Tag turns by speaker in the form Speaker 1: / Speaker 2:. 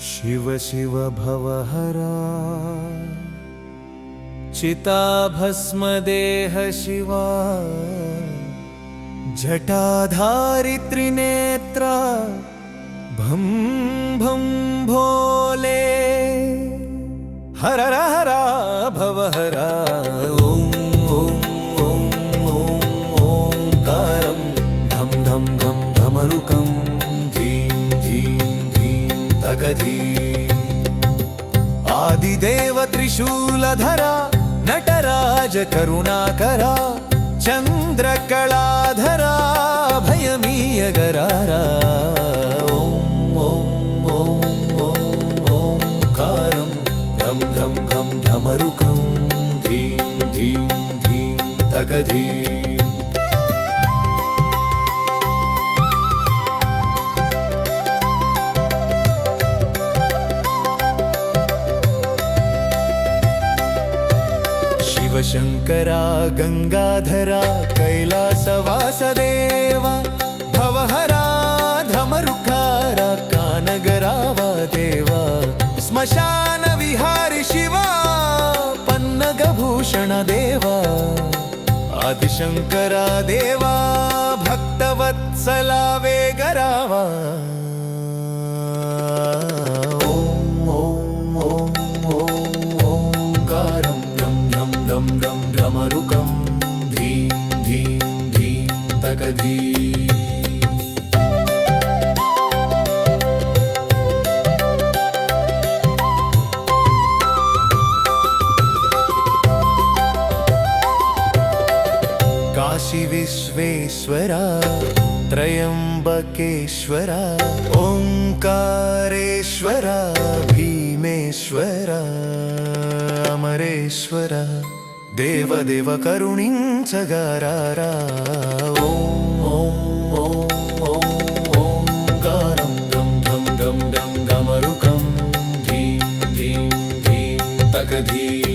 Speaker 1: शिव शिव भवहरा चिताभस्मदेह शिवा जटाधारी त्रिनेत्रा भं भं भोले हर हर भवहरा ओम ओम ओम ओम ओंकारं धम धम धम धमरुकं धीं धीं धीं तकधीं आदिदेव त्रिशूलधरा नटराज करुणाकरा चंद्रकलाधरा भयमीयगरारा ओम ओम ओम ओम ओंकारं धम धम धम धमरुकं धीं धीं धीं तकधीं शिवशंकरा गंगाधरा कैलासवासदेवा भवहरा धमरुकारा कानगरावा देवा स्मशान विहारी शिवा पन्नगभूषण देवा आदिशंकरा देवा भक्तवत्सला वेगरावा ओम ओम ओम ओम ओंकारं दम दम धमरुकं धीं धीं धीं तकधीं काशी विश्वेश्वरा त्रयंबकेश्वरा ओंकारेश्वरा भीमेश्वरा अमरेश्वरा देव देव करुणिंचगारारा ओम ओम ओम ओम ओंकारं दम दम दम दम धमरुकं धीं धीं धीं तकधीं